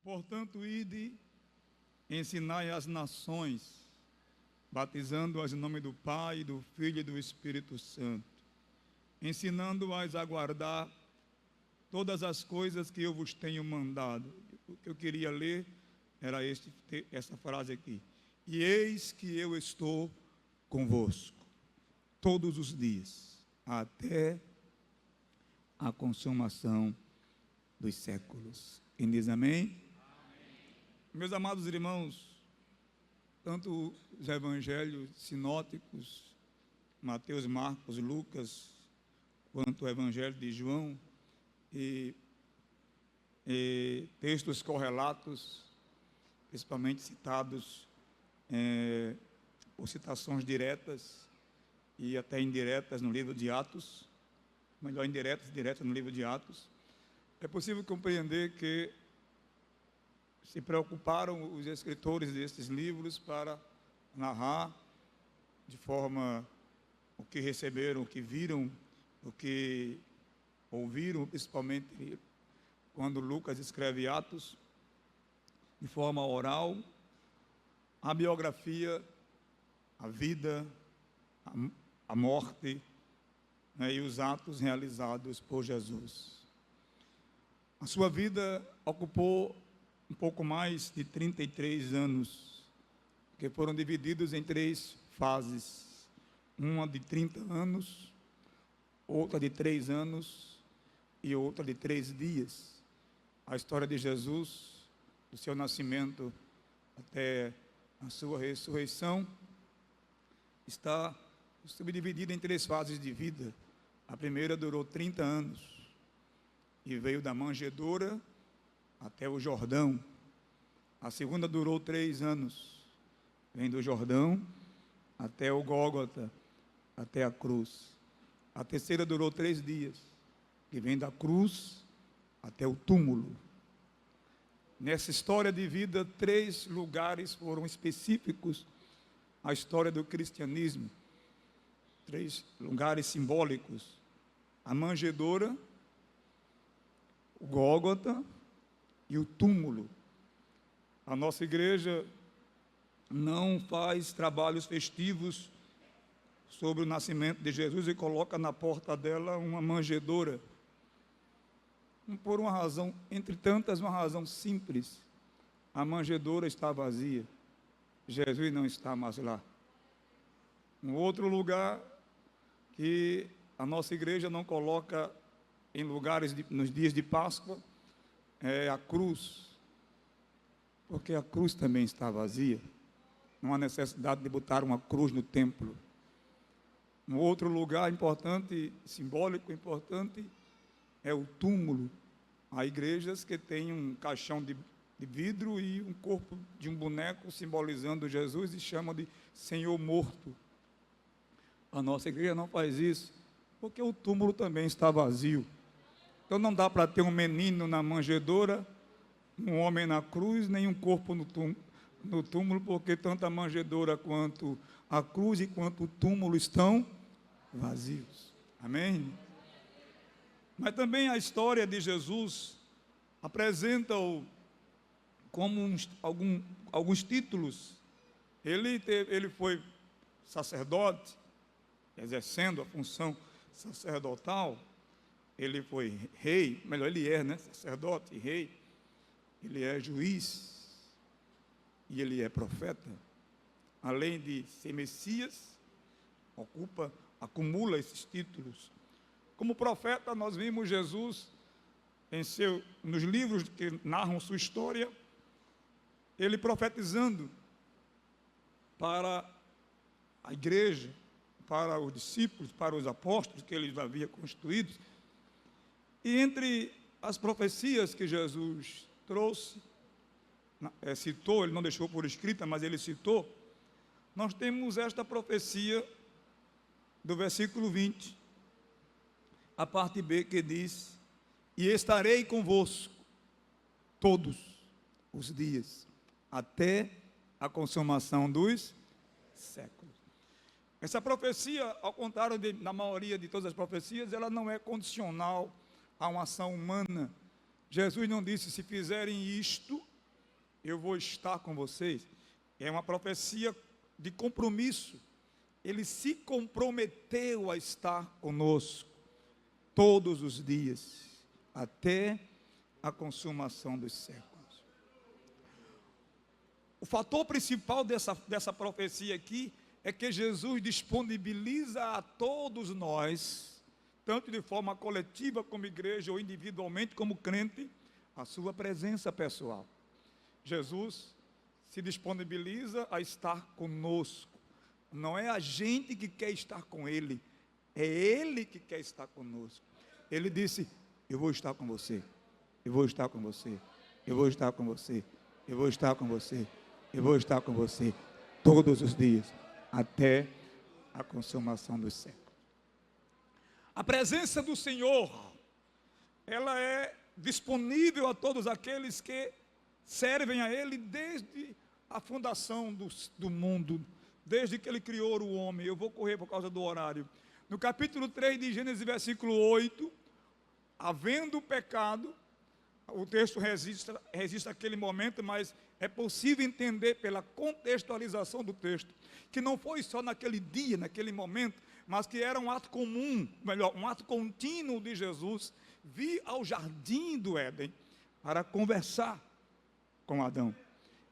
Portanto, ide, ensinai as nações, batizando-as em nome do Pai, do Filho e do Espírito Santo, ensinando-as a guardar todas as coisas que eu vos tenho mandado. O que eu queria ler era essa frase aqui: e eis que eu estou convosco todos os dias, até a consumação dos séculos. Quem diz amém? Meus amados irmãos, tanto os evangelhos sinóticos, Mateus, Marcos, Lucas, quanto o evangelho de João, e textos correlatos, principalmente citados por citações diretas e até indiretas no livro de Atos, melhor indiretas e diretas no livro de Atos, é possível compreender que se preocuparam os escritores desses livros para narrar de forma o que receberam, o que viram, o que ouviram, principalmente quando Lucas escreve Atos, de forma oral, a biografia, a vida, a morte, né, e os atos realizados por Jesus. A sua vida ocupou um pouco mais de 33 anos, que foram divididos em 3 fases, uma de 30 anos, outra de 3 anos e outra de 3 dias. A história de Jesus, do seu nascimento até a sua ressurreição, está subdividida em 3 fases de vida. A primeira durou 30 anos e veio da manjedoura até o Jordão. A segunda durou 3 anos, vem do Jordão até o Gólgota, até a cruz. A terceira durou 3 dias, que vem da cruz até o túmulo. Nessa história de vida, 3 lugares foram específicos à história do cristianismo, 3 lugares simbólicos: a manjedoura, o Gólgota e o túmulo. A nossa igreja não faz trabalhos festivos sobre o nascimento de Jesus e coloca na porta dela uma manjedoura, por uma razão, entre tantas, uma razão simples: a manjedoura está vazia, Jesus não está mais lá. Um outro lugar que a nossa igreja não coloca em lugares nos dias de Páscoa é a cruz, porque a cruz também está vazia, não há necessidade de botar uma cruz no templo. Um outro lugar importante, simbólico importante, é o túmulo. Há igrejas que têm um caixão de vidro e um corpo de um boneco simbolizando Jesus e chamam de Senhor morto. A nossa igreja não faz isso, porque o túmulo também está vazio. Então não dá para ter um menino na manjedoura, um homem na cruz, nem um corpo no túmulo, porque tanto a manjedoura quanto a cruz e quanto o túmulo estão vazios. Amém? Mas também a história de Jesus apresenta-o como alguns títulos. Ele foi sacerdote, exercendo a função sacerdotal. Ele foi rei, melhor, ele é, né? Sacerdote e rei. Ele é juiz e ele é profeta. Além de ser Messias, acumula esses títulos. Como profeta, nós vimos Jesus nos livros que narram sua história, ele profetizando para a igreja, para os discípulos, para os apóstolos que ele havia constituído. E entre as profecias que Jesus trouxe, citou, ele não deixou por escrita, mas ele citou, nós temos esta profecia do versículo 20, a parte B, que diz: e estarei convosco todos os dias, até a consumação dos séculos. Essa profecia, ao contrário da maioria de todas as profecias, ela não é condicional a uma ação humana. Jesus não disse: se fizerem isto, eu vou estar com vocês, é uma profecia de compromisso. Ele se comprometeu a estar conosco todos os dias, até a consumação dos séculos. O fator principal dessa profecia aqui é que Jesus disponibiliza a todos nós, tanto de forma coletiva como igreja, ou individualmente como crente, a sua presença pessoal. Jesus se disponibiliza a estar conosco. Não é a gente que quer estar com Ele, é Ele que quer estar conosco. Ele disse: eu vou estar com você, eu vou estar com você, eu vou estar com você, eu vou estar com você, eu vou estar com você, todos os dias, até a consumação dos séculos. A presença do Senhor, ela é disponível a todos aqueles que servem a Ele desde a fundação do mundo, desde que Ele criou o homem. Eu vou correr por causa do horário. No capítulo 3 de Gênesis, versículo 8, havendo pecado, o texto resiste àquele momento, mas é possível entender pela contextualização do texto, que não foi só naquele dia, naquele momento, mas que era um ato comum, melhor, um ato contínuo de Jesus vir ao jardim do Éden para conversar com Adão.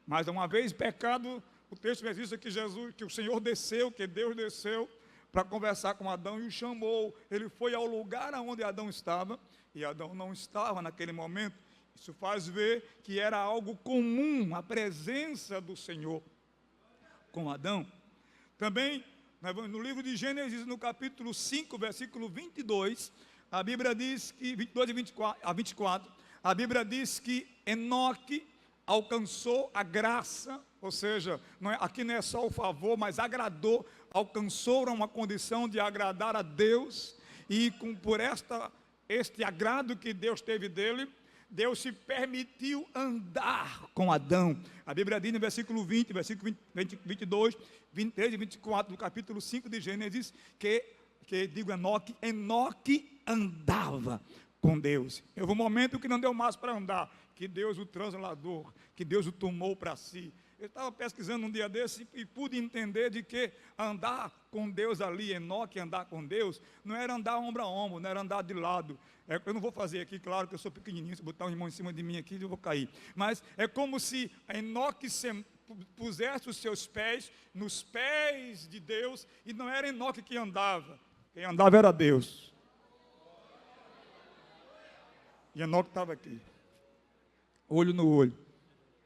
Mas uma vez pecado, o texto registra que o Senhor desceu, que Deus desceu para conversar com Adão e o chamou. Ele foi ao lugar onde Adão estava, e Adão não estava naquele momento. Isso faz ver que era algo comum, a presença do Senhor com Adão. Também, no livro de Gênesis, no capítulo 5, versículo 22, a Bíblia diz que, 22 a 24, a Bíblia diz que Enoque alcançou a graça, ou seja, aqui não é só o favor, mas agradou, alcançou uma condição de agradar a Deus, e por este agrado que Deus teve dele, Deus se permitiu andar com Adão. A Bíblia diz no versículo 20, versículo 22, 23 e 24, do capítulo 5 de Gênesis, que digo Enoque andava com Deus. Houve um momento que não deu mais para andar, que Deus o transladou, que Deus o tomou para si. Eu estava pesquisando um dia desse e pude entender de que andar com Deus ali, Enoque andar com Deus, não era andar ombro a ombro, não era andar de lado. Eu não vou fazer aqui, claro que eu sou pequenininho, se botar um irmão em cima de mim aqui, eu vou cair. Mas é como se Enoque pusesse os seus pés nos pés de Deus, e não era Enoque que andava, quem andava era Deus. E Enoque estava aqui, olho no olho,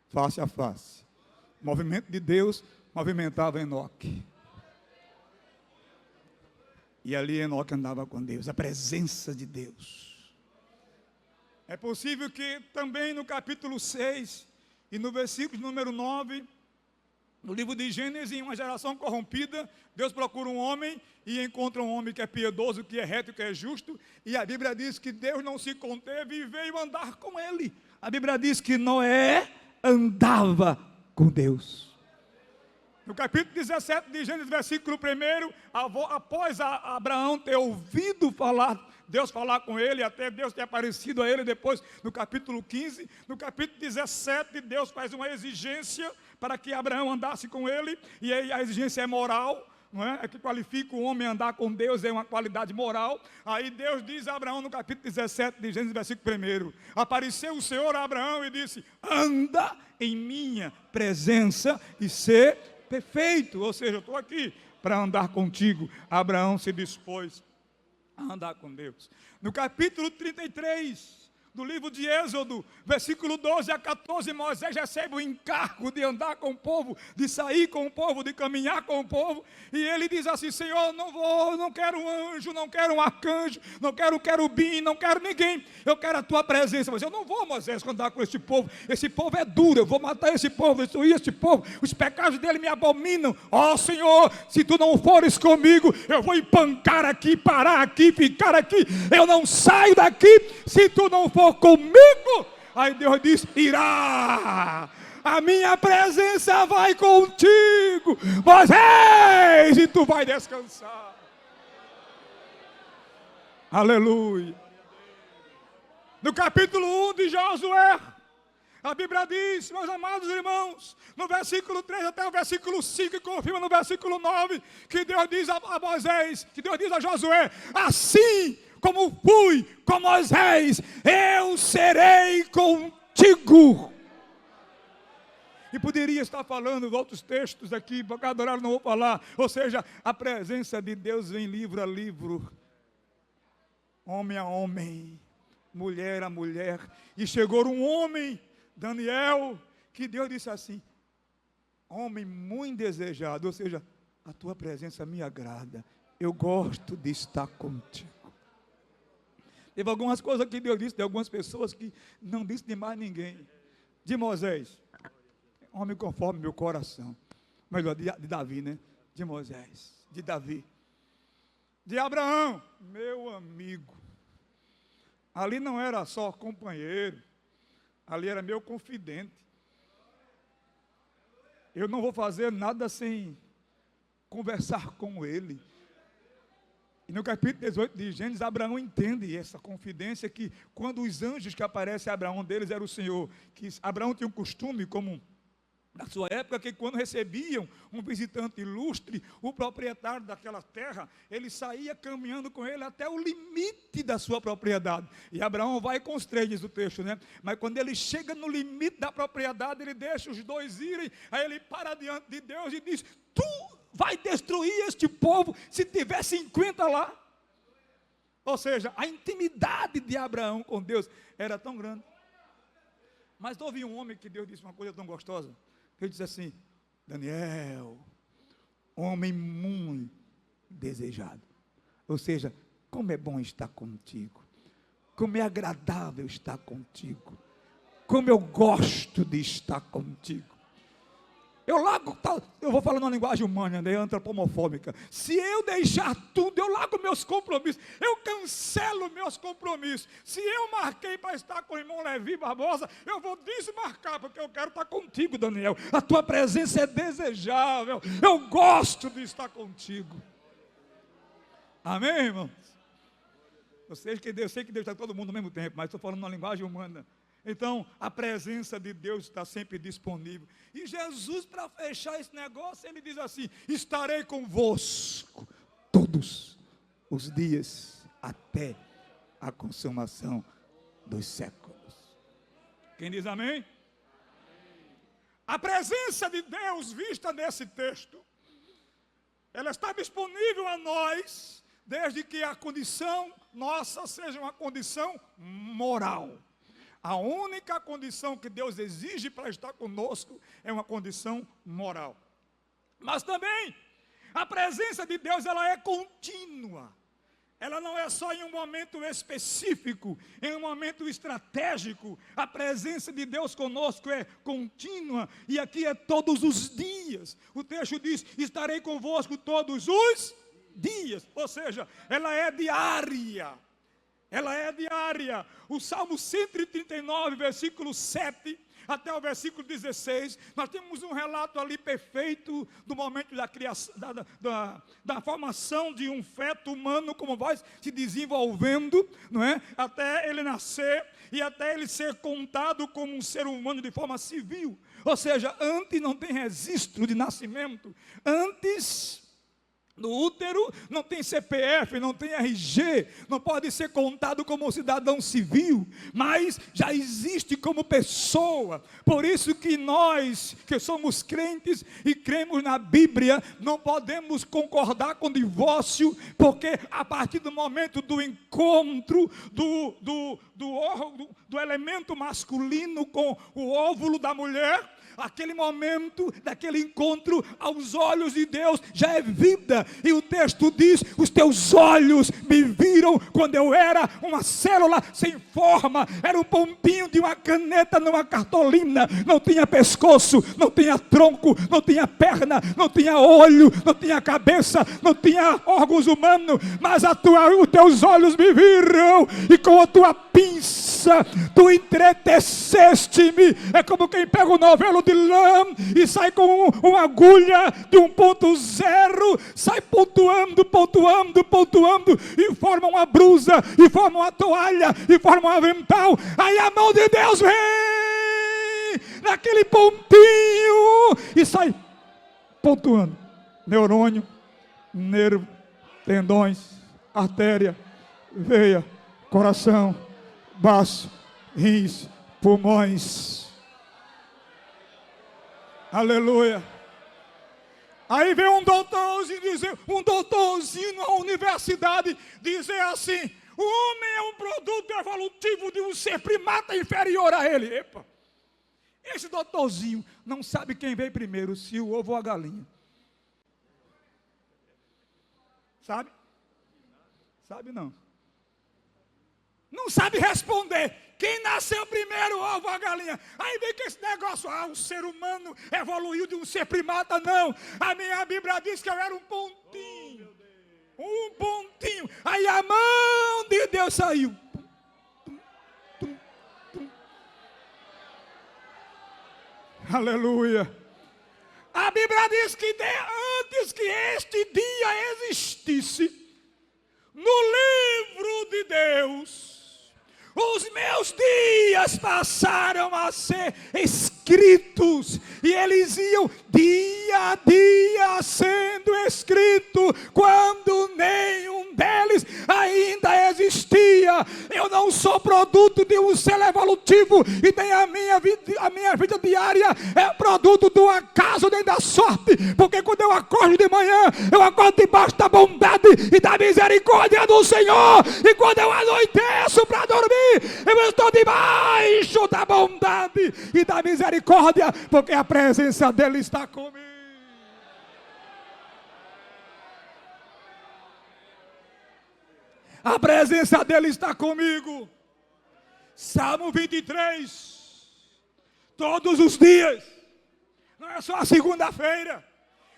face a face. O movimento de Deus movimentava Enoque. E ali Enoque andava com Deus, a presença de Deus. É possível que também no capítulo 6 e no versículo número 9, no livro de Gênesis, em uma geração corrompida, Deus procura um homem e encontra um homem que é piedoso, que é reto, que é justo, e a Bíblia diz que Deus não se conteve e veio andar com ele. A Bíblia diz que Noé andava com Deus. No capítulo 17 de Gênesis, versículo 1, após Abraão ter ouvido Deus falar com ele, até Deus ter aparecido a ele depois, no capítulo 15, no capítulo 17, Deus faz uma exigência para que Abraão andasse com ele, e aí a exigência é moral, não é? É que qualifica o homem a andar com Deus, é uma qualidade moral. Aí Deus diz a Abraão no capítulo 17 de Gênesis, versículo 1, apareceu o Senhor a Abraão e disse: anda em minha presença e ser perfeito, ou seja, eu estou aqui para andar contigo. Abraão se dispôs a andar com Deus. No capítulo 33 do livro de Êxodo, versículo 12 a 14, Moisés recebe o encargo de andar com o povo, de sair com o povo, de caminhar com o povo, e ele diz assim: Senhor, não quero um anjo, não quero um arcanjo, não quero um querubim, não quero ninguém, eu quero a tua presença. Mas eu não vou, Moisés, andar com esse povo é duro, eu vou matar esse povo, destruir esse povo, os pecados dele me abominam. Ó Senhor, se tu não fores comigo, eu vou empancar aqui, parar aqui, ficar aqui, eu não saio daqui se tu não for comigo. Aí Deus diz: irá, a minha presença vai contigo, Moisés, e tu vai descansar. Aleluia. No capítulo 1 de Josué, A Bíblia diz, meus amados irmãos, no versículo 3 até o versículo 5, e confirma no versículo 9, que Deus diz a Moisés, que Deus diz a Josué: assim como fui com Moisés, eu serei contigo. E poderia estar falando de outros textos aqui, por causa do horário não vou falar. Ou seja, a presença de Deus vem livro a livro, homem a homem, mulher a mulher. E chegou um homem, Daniel, que Deus disse assim: homem muito desejado, ou seja, a tua presença me agrada, eu gosto de estar contigo. Teve algumas coisas que Deus disse de algumas pessoas que não disse de mais ninguém. De Moisés: homem conforme meu coração. Melhor, de Davi, né? De Moisés, de Davi. De Abraão: meu amigo. Ali não era só companheiro, ali era meu confidente. Eu não vou fazer nada sem conversar com ele. E no capítulo 18 de Gênesis, Abraão entende essa confidência, que quando os anjos que aparecem a Abraão, deles era o Senhor, que Abraão tinha um costume, como na sua época, que quando recebiam um visitante ilustre, o proprietário daquela terra, ele saía caminhando com ele até o limite da sua propriedade. E Abraão vai com os três, diz o texto, né? Mas quando ele chega no limite da propriedade, ele deixa os dois irem, aí ele para diante de Deus e diz: tu vai destruir este povo se tiver 50 lá. Ou seja, a intimidade de Abraão com Deus era tão grande. Mas houve um homem que Deus disse uma coisa tão gostosa. Ele disse assim: Daniel, homem muito desejado. Ou seja, como é bom estar contigo, como é agradável estar contigo, como eu gosto de estar contigo. Eu vou falar numa linguagem humana, né, antropomorfóbica. Se eu deixar tudo, eu largo meus compromissos, eu cancelo meus compromissos. Se eu marquei para estar com o irmão Levi Barbosa, eu vou desmarcar, porque eu quero estar contigo, Daniel. A tua presença é desejável, eu gosto de estar contigo. Amém, irmãos? Eu sei que Deus está todo mundo ao mesmo tempo, mas estou falando numa linguagem humana. Então, a presença de Deus está sempre disponível. E Jesus, para fechar esse negócio, ele diz assim: estarei convosco todos os dias até a consumação dos séculos. Quem diz amém? A presença de Deus vista nesse texto, ela está disponível a nós, desde que a condição nossa seja uma condição moral. A única condição que Deus exige para estar conosco é uma condição moral. Mas também, a presença de Deus, ela é contínua. Ela não é só em um momento específico, em um momento estratégico. A presença de Deus conosco é contínua, e aqui é todos os dias. O texto diz: estarei convosco todos os dias. Ou seja, ela é diária. Ela é diária. O Salmo 139, versículo 7 até o versículo 16, nós temos um relato ali perfeito do momento da criação, da formação de um feto humano, como vai se desenvolvendo, não é? Até ele nascer e até ele ser contado como um ser humano de forma civil. Ou seja, antes não tem registro de nascimento, antes no útero não tem CPF, não tem RG, não pode ser contado como um cidadão civil, mas já existe como pessoa. Por isso que nós, que somos crentes e cremos na Bíblia, não podemos concordar com divórcio, porque a partir do momento do encontro do elemento masculino com o óvulo da mulher, aquele momento, daquele encontro, aos olhos de Deus, já é vida. E o texto diz: os teus olhos me viram quando eu era uma célula sem forma, era um pontinho de uma caneta numa cartolina, não tinha pescoço, não tinha tronco, não tinha perna, não tinha olho, não tinha cabeça, não tinha órgãos humanos, mas os teus olhos me viram, e com a tua pinça, tu entreteceste-me. É como quem pega o novelo de lã e sai com uma agulha de 1.0, sai pontuando, e forma uma brusa, e forma uma toalha, e forma um avental. Aí a mão de Deus vem naquele pontinho e sai pontuando. Neurônio, nervo, tendões, artéria, veia, coração, baço, rins, pulmões. Aleluia. Aí vem um doutorzinho na universidade dizer assim: o homem é um produto evolutivo de um ser primata inferior a ele. Epa! Esse doutorzinho não sabe quem veio primeiro, se o ovo ou a galinha. Sabe? Sabe não. Não sabe responder. Quem nasceu primeiro, o ovo ou a galinha? Aí vem que esse negócio, o ser humano evoluiu de um ser primata. Não, a minha Bíblia diz que eu era um pontinho. Um pontinho. Aí a mão de Deus saiu. Aleluia. A Bíblia diz que antes que este dia existisse, no livro de Deus, os meus dias passaram a ser escritos, e eles iam dia a dia sendo escritos, quando nenhum deles ainda existia. Eu não sou produto de um ser evolutivo, e nem a minha vida diária é produto do acaso nem da sorte, porque quando eu acordo de manhã, eu acordo debaixo da bondade e da misericórdia do Senhor, e quando eu anoiteço para dormir, eu estou debaixo da bondade e da misericórdia, porque a presença dele está comigo. A presença dele está comigo. Salmo 23. Todos os dias. Não é só a segunda-feira.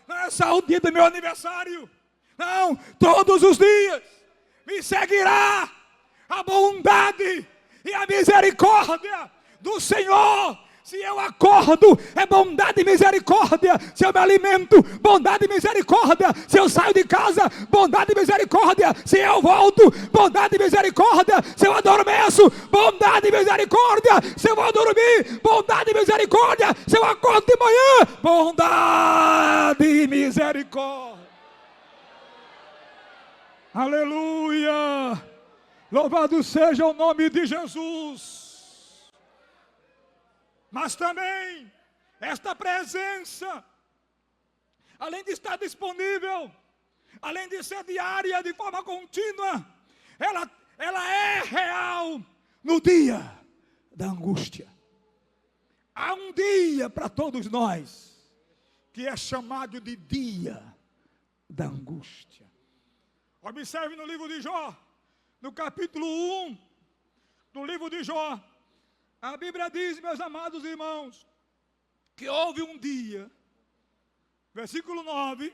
Não é só o dia do meu aniversário. Não, todos os dias me seguirá a bondade e a misericórdia do Senhor. Se eu acordo, é bondade e misericórdia. Se eu me alimento, bondade e misericórdia. Se eu saio de casa, bondade e misericórdia. Se eu volto, bondade e misericórdia. Se eu adormeço, bondade e misericórdia. Se eu vou dormir, bondade e misericórdia. Se eu acordo de manhã, bondade e misericórdia. Aleluia! Louvado seja o nome de Jesus. Mas também, esta presença, além de estar disponível, além de ser diária, de forma contínua, ela é real no dia da angústia. Há um dia para todos nós, que é chamado de dia da angústia. Observe no livro de Jó, no capítulo 1 do livro de Jó, a Bíblia diz, meus amados irmãos, que houve um dia, versículo 9,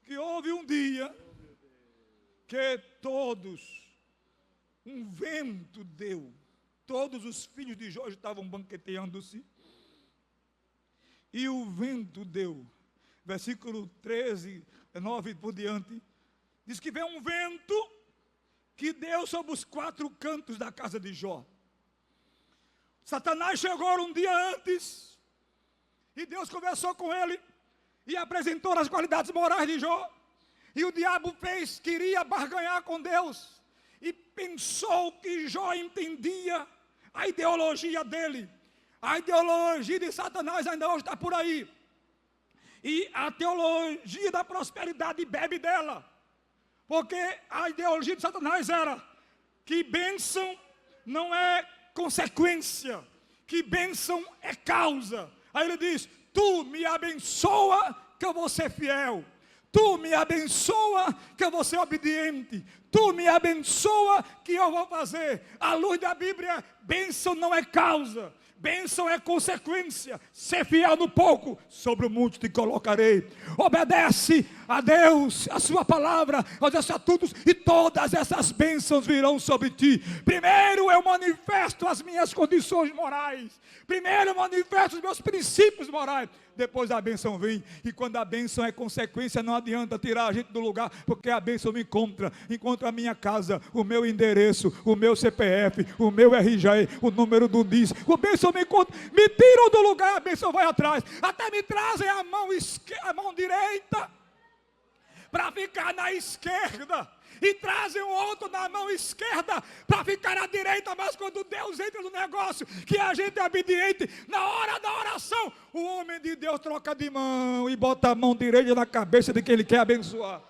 que houve um dia que um vento deu, todos os filhos de Jó estavam banqueteando-se, e o vento deu, versículo 13, 9 por diante, diz que veio um vento que deu sobre os 4 cantos da casa de Jó. Satanás chegou um dia antes, e Deus conversou com ele, e apresentou as qualidades morais de Jó, e o diabo queria barganhar com Deus, e pensou que Jó entendia a ideologia dele. A ideologia de Satanás ainda hoje está por aí, e a teologia da prosperidade bebe dela, porque a ideologia de Satanás era que bênção não é consequência, que bênção é causa. Aí ele diz, tu me abençoa que eu vou ser fiel, tu me abençoa que eu vou ser obediente, tu me abençoa que eu vou fazer. À luz da Bíblia, bênção não é causa, bênção é consequência. Ser fiel no pouco, sobre o muito te colocarei. Obedece a Deus, a sua palavra, aos estatutos, e todas essas bênçãos virão sobre ti. Primeiro eu manifesto as minhas condições morais, primeiro eu manifesto os meus princípios morais, depois a bênção vem. E quando a bênção é consequência, não adianta tirar a gente do lugar, porque a bênção me encontra a minha casa, o meu endereço, o meu CPF, o meu RG, o número do NIS. O bênção me tiram do lugar, a bênção vai atrás. Até me trazem a mão direita para ficar na esquerda. E trazem o outro na mão esquerda para ficar à direita. Mas quando Deus entra no negócio, que a gente é obediente, na hora da oração, o homem de Deus troca de mão e bota a mão direita na cabeça de quem ele quer abençoar.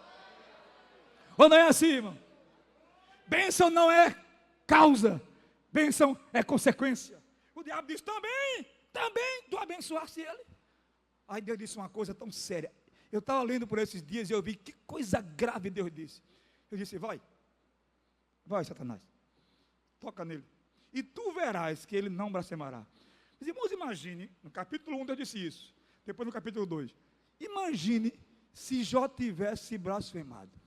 Ou não é assim, irmão? Bênção não é causa, bênção é consequência. O diabo diz, também tu abençoaste ele. Aí Deus disse uma coisa tão séria. Eu estava lendo por esses dias e eu vi que coisa grave Deus disse. Eu disse, vai, Satanás, toca nele, e tu verás que ele não blasfemará. Os irmãos, imagine, no capítulo 1 Deus disse isso, depois no capítulo 2, imagine se Jó tivesse blasfemado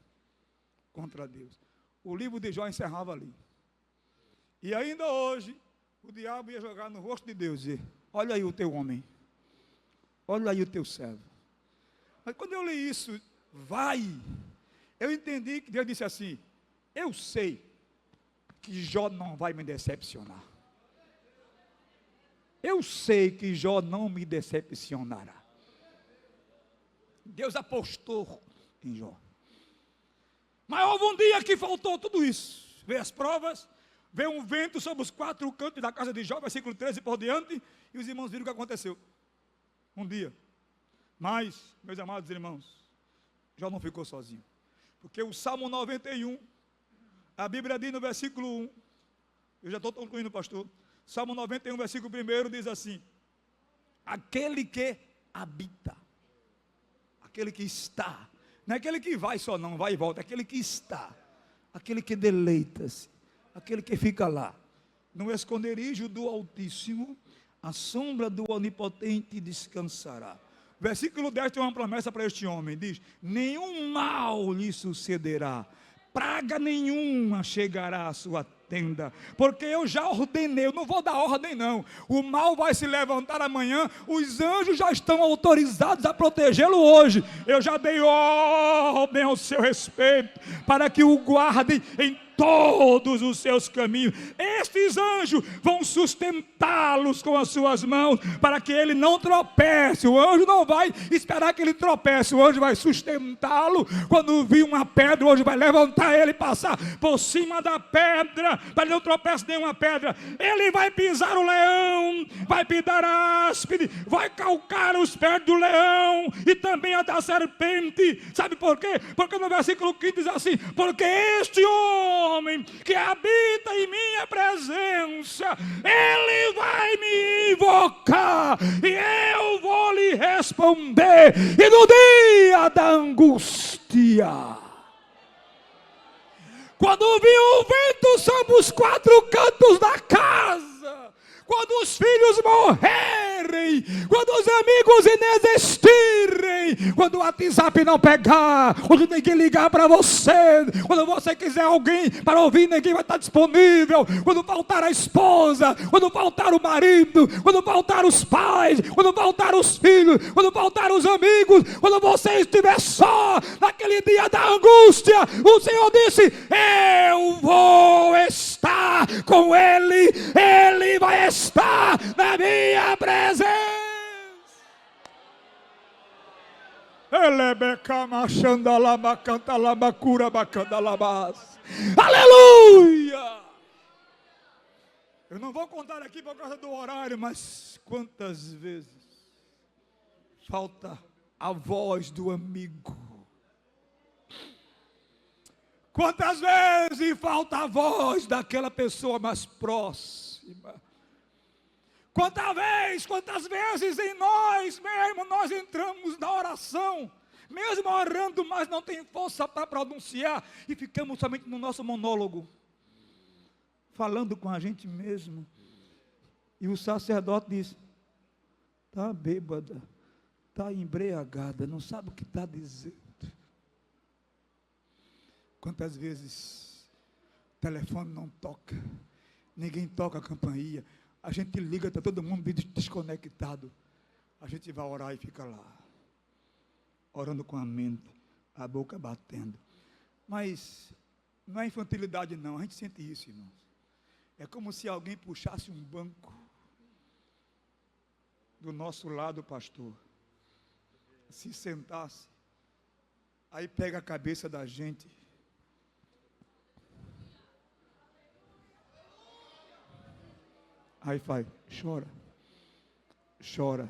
contra Deus. O livro de Jó encerrava ali. E ainda hoje, o diabo ia jogar no rosto de Deus e dizer, olha aí o teu homem, olha aí o teu servo. Mas quando eu li isso, eu entendi que Deus disse assim, eu sei que Jó não vai me decepcionar. Eu sei que Jó não me decepcionará. Deus apostou em Jó. Mas houve um dia que faltou tudo isso. Veio as provas, veio um vento sobre os 4 cantos da casa de Jó, versículo 13 por diante, e os irmãos viram o que aconteceu. Um dia. Mas, meus amados irmãos, Jó não ficou sozinho. Porque o Salmo 91, a Bíblia diz no versículo 1, eu já estou concluindo, pastor. Salmo 91, versículo 1 diz assim, aquele que habita, aquele que está, não é aquele que vai só não, vai e volta, é aquele que está, aquele que deleita-se, aquele que fica lá, no esconderijo do Altíssimo, a sombra do Onipotente descansará. Versículo 10 tem uma promessa para este homem, diz, nenhum mal lhe sucederá, praga nenhuma chegará à sua tenda, porque eu já ordenei, eu não vou dar ordem não, o mal vai se levantar amanhã, os anjos já estão autorizados a protegê-lo hoje, eu já dei ordem ao seu respeito, para que o guardem em todos os seus caminhos, estes anjos vão sustentá-los com as suas mãos, para que ele não tropece, o anjo não vai esperar que ele tropece, o anjo vai sustentá-lo, quando vir uma pedra, o anjo vai levantar ele e passar por cima da pedra, para ele não tropece nenhuma pedra, ele vai pisar o leão, vai pisar a áspide, vai calcar os pés do leão, e também a da serpente, sabe por quê? Porque no versículo 15 diz assim, porque este homem que habita em minha presença, ele vai me invocar, e eu vou lhe responder, e no dia da angústia, quando viu o vento sobre os 4 cantos da casa, quando os filhos morrerem, quando os amigos inexistirem, quando o WhatsApp não pegar, quando ninguém ligar para você, quando você quiser alguém para ouvir, ninguém vai estar disponível, quando faltar a esposa, quando faltar o marido, quando faltar os pais, quando faltar os filhos, quando faltar os amigos, quando você estiver só, naquele dia da angústia, o Senhor disse, eu vou estar com ele, ele vai estar na minha presença. Aleluia! Eu não vou contar aqui por causa do horário, mas quantas vezes falta a voz do amigo? Quantas vezes falta a voz daquela pessoa mais próxima? Quantas vezes em nós mesmo nós entramos na oração, mesmo orando, mas não tem força para pronunciar, e ficamos somente no nosso monólogo, falando com a gente mesmo, e o sacerdote diz, está bêbada, está embriagada, não sabe o que está dizendo. Quantas vezes o telefone não toca, ninguém toca a campainha, a gente liga, está todo mundo desconectado, a gente vai orar e fica lá, orando com a mente, a boca batendo, mas não é infantilidade não, a gente sente isso, irmãos, é como se alguém puxasse um banco, do nosso lado, pastor, se sentasse, aí pega a cabeça da gente, aí faz, chora, chora,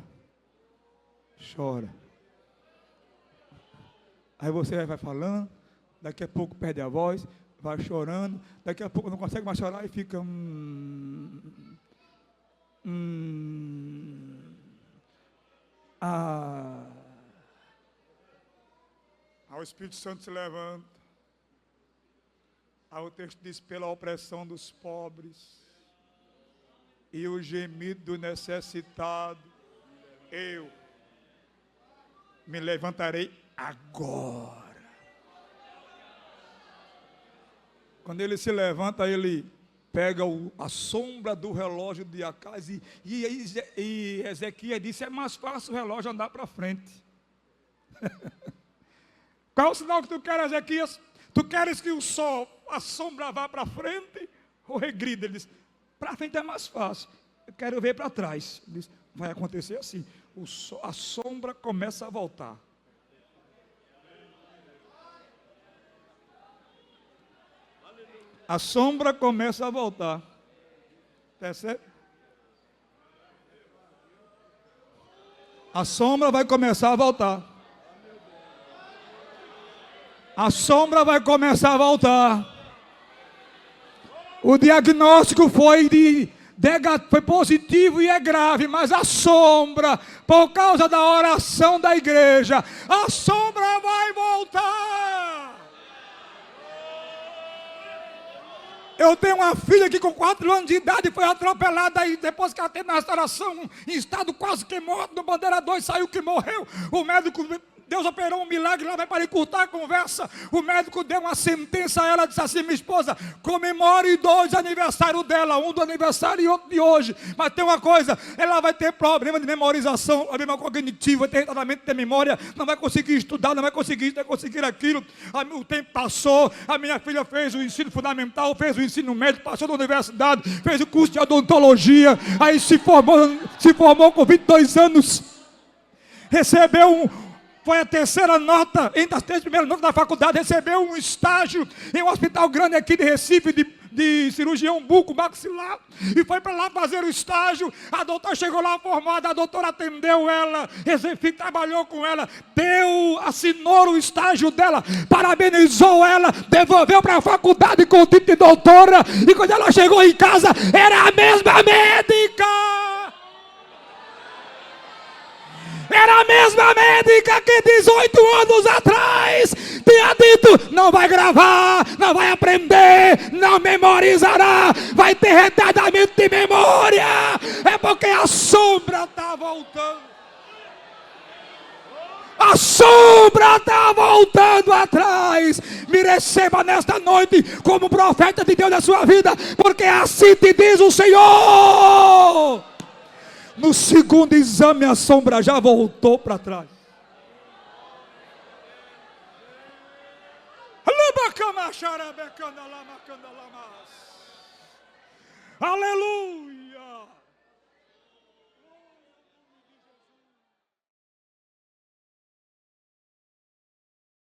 chora. Aí você vai falando, daqui a pouco perde a voz, vai chorando, daqui a pouco não consegue mais chorar e fica... Aí o Espírito Santo se levanta. Aí o texto diz, pela opressão dos pobres e o gemido do necessitado, eu me levantarei agora. Quando ele se levanta, ele pega a sombra do relógio de Acaz e Ezequias disse, é mais fácil o relógio andar para frente. Qual é o sinal que tu queres, Ezequias? Tu queres que o sol, a sombra vá para frente ou regrida? Ele diz, para frente é mais fácil, eu quero ver para trás. Ele diz, vai acontecer assim, a sombra começa a voltar. A sombra começa a voltar. Percebe? A sombra vai começar a voltar. A sombra vai começar a voltar. O diagnóstico foi positivo e é grave, mas a sombra, por causa da oração da igreja, a sombra vai voltar. Eu tenho uma filha que com 4 anos de idade foi atropelada e depois que ela teve na restauração, em estado quase que morto, no bandeira 2, saiu que morreu. O médico, Deus operou um milagre, lá vai para encurtar a conversa. O médico deu uma sentença a ela, disse assim, minha esposa, comemore 2 aniversários dela, um do aniversário e outro de hoje. Mas tem uma coisa, ela vai ter problema de memorização, problema cognitivo, vai ter retardamento de memória, não vai conseguir estudar, não vai conseguir isso, não vai conseguir aquilo. O tempo passou, a minha filha fez o ensino fundamental, fez o ensino médio, passou na universidade, fez o curso de odontologia, aí se formou com 22 anos, recebeu foi a 3ª nota, entre as 3 primeiras notas da faculdade, recebeu um estágio em um hospital grande aqui de Recife, de cirurgião buco-maxilar, e foi para lá fazer o estágio. A doutora chegou lá formada, a doutora atendeu ela, trabalhou com ela, assinou o estágio dela, parabenizou ela, devolveu para a faculdade com o título de doutora, e quando ela chegou em casa, era a mesma médica! Era a mesma médica que 18 anos atrás tinha dito, não vai gravar, não vai aprender, não memorizará, vai ter retardamento de memória. É porque a sombra está voltando. A sombra está voltando atrás. Me receba nesta noite como profeta de Deus na sua vida, porque assim te diz o Senhor. No segundo exame, a sombra já voltou para trás. Aleluia!